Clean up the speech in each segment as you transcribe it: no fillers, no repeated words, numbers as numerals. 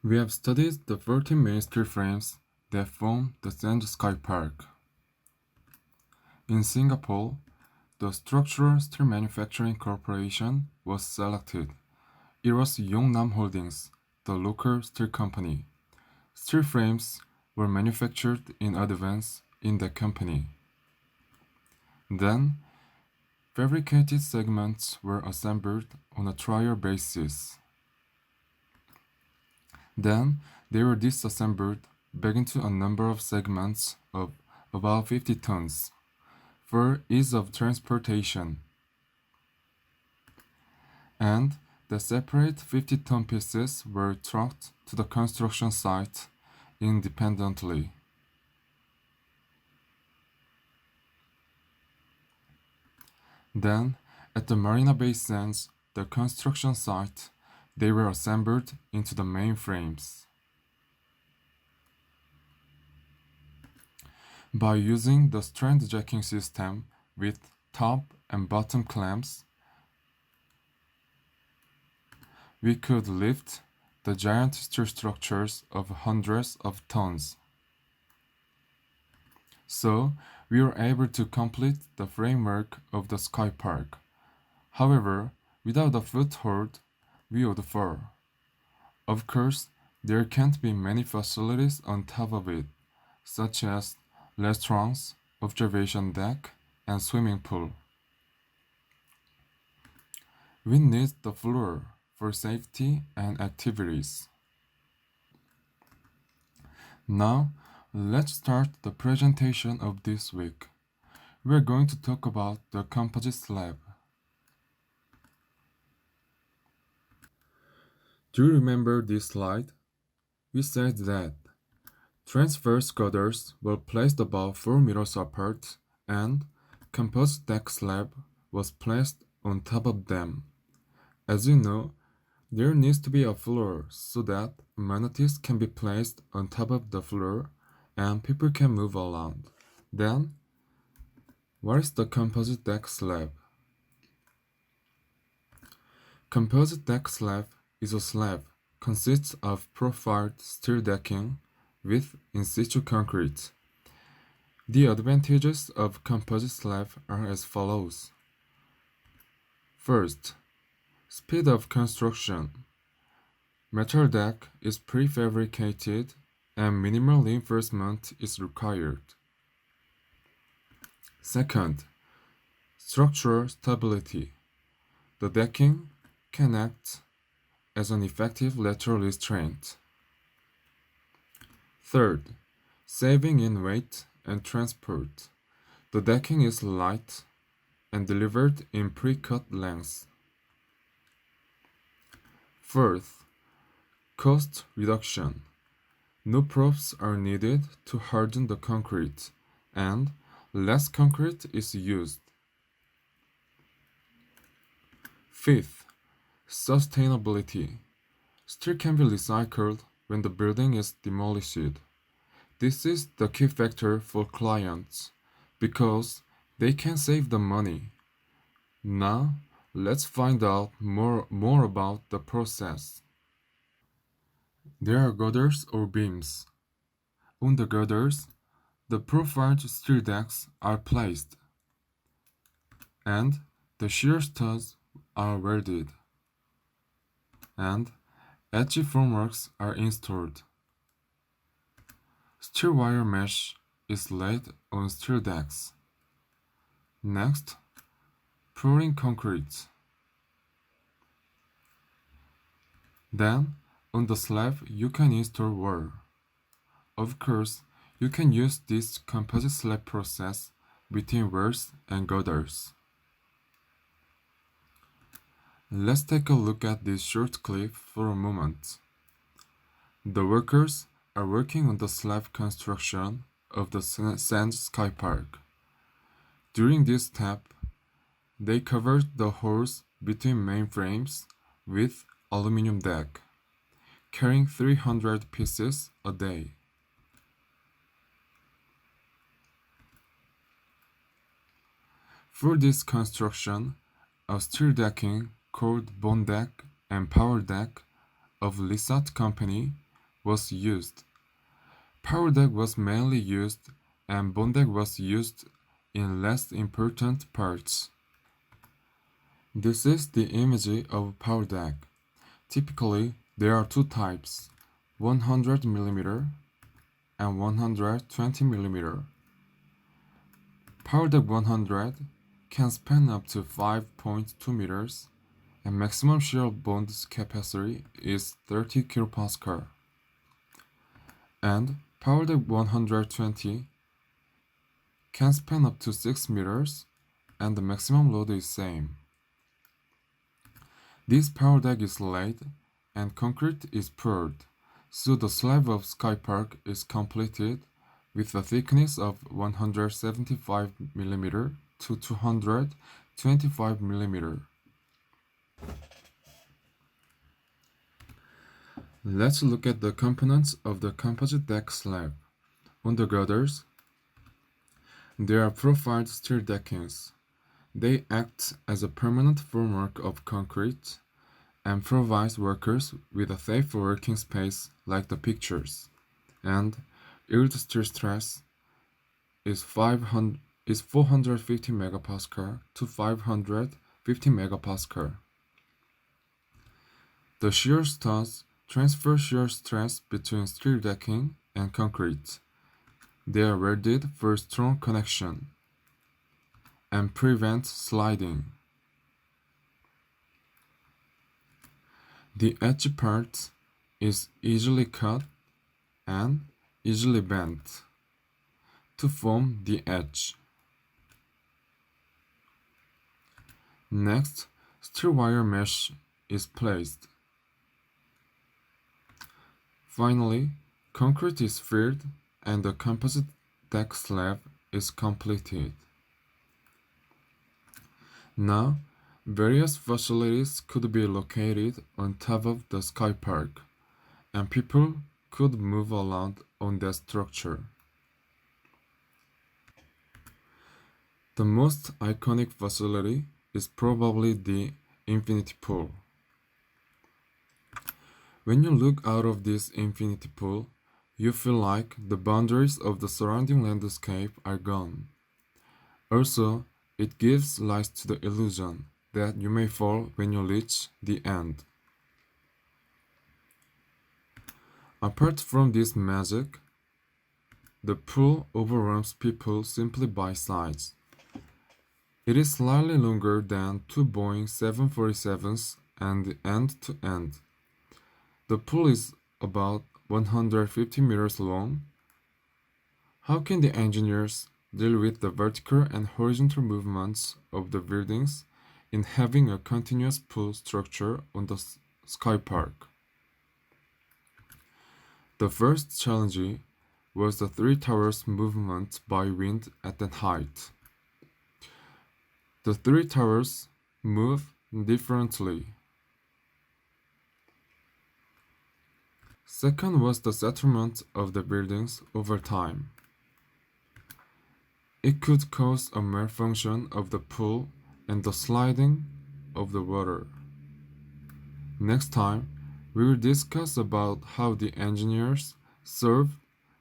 We have studied the 14 main steel frames that form the Sand Sky Park. In Singapore, the Structural Steel Manufacturing Corporation was selected. It was Yongnam Holdings, the local steel company. Steel frames were manufactured in advance in the company. Then, fabricated segments were assembled on a trial basis. Then, they were disassembled back into a number of segments of about 50 tons for ease of transportation. And the separate 50-ton pieces were trucked to the construction site independently. Then, at the Marina Bay Sands, the construction site, they were assembled into the main frames. By using the strand jacking system with top and bottom clamps, we could lift the giant steel structures of hundreds of tons. So, we were able to complete the framework of the Sky Park. However, without a foothold, we would fall. Of course, there can't be many facilities on top of it, such as restaurants, observation deck, and swimming pool. We need the floor for safety and activities. Now, let's start the presentation of this week. We're going to talk about the composite slab. Do you remember this slide? We said that transverse girders were placed about 4 meters apart and composite deck slab was placed on top of them. As you know, there needs to be a floor so that amenities can be placed on top of the floor and people can move around. Then, what is the composite deck slab? Composite deck slab is a slab consists of profiled steel decking with in-situ concrete. The advantages of composite slab are as follows. First, speed of construction. Metal deck is prefabricated and minimal reinforcement is required. Second, structural stability. The decking can act as an effective lateral restraint. Third, saving in weight and transport. The decking is light and delivered in pre-cut lengths. Fourth, cost reduction. No props are needed to harden the concrete, and less concrete is used. Fifth, sustainability. Steel can be recycled when the building is demolished. This is the key factor for clients because they can save the money. Now, let's find out more about the process. There are girders or beams. On the girders, the profiled steel decks are placed, and the shear studs are welded, and edge formworks are installed. Steel wire mesh is laid on steel decks. Next, pouring concrete. Then, on the slab, you can install wall. Of course, you can use this composite slab process between walls and girders. Let's take a look at this short clip for a moment. The workers are working on the slab construction of the Sand Sky Park. During this step, they covered the holes between main frames with aluminum deck, carrying 300 pieces a day. For this construction, a steel decking called bone deck and power deck of Lissat company was used. Power deck was mainly used and bone deck was used in less important parts. This is the image of power deck. Typically, there are two types, 100 mm and 120 mm. Power deck 100 can span up to 5.2 meters and maximum shear bond capacity is 30 kPa. And power deck 120 can span up to 6 meters and the maximum load is same. This power deck is laid and concrete is poured, so the slab of Sky Park is completed with a thickness of 175 mm to 225 mm. Let's look at the components of the composite deck slab. On the girders, there are profiled steel deckings. They act as a permanent formwork of concrete and provides workers with a safe working space like the pictures. And yield steel stress is 450 megapascal to 550 megapascal. The shear studs transfer shear stress between steel decking and concrete. They are welded for strong connection and prevent sliding. The edge part is easily cut and easily bent to form the edge. Next, steel wire mesh is placed. Finally, concrete is filled and the composite deck slab is completed. Now, various facilities could be located on top of the Sky Park, and people could move around on that structure. The most iconic facility is probably the infinity pool. When you look out of this infinity pool, you feel like the boundaries of the surrounding landscape are gone. Also, it gives rise to the illusion that you may fall when you reach the end. Apart from this magic, the pool overwhelms people simply by size. It is slightly longer than two Boeing 747s and end to end. The pool is about 150 meters long. How can the engineers deal with the vertical and horizontal movements of the buildings in having a continuous pool structure on the Sky Park? The first challenge was the three towers' movement by wind at that height. The three towers move differently. Second was the settlement of the buildings over time. It could cause a malfunction of the pool and the sliding of the water. Next time, we will discuss about how the engineers solve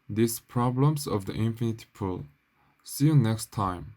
these problems of the infinity pool. See you next time.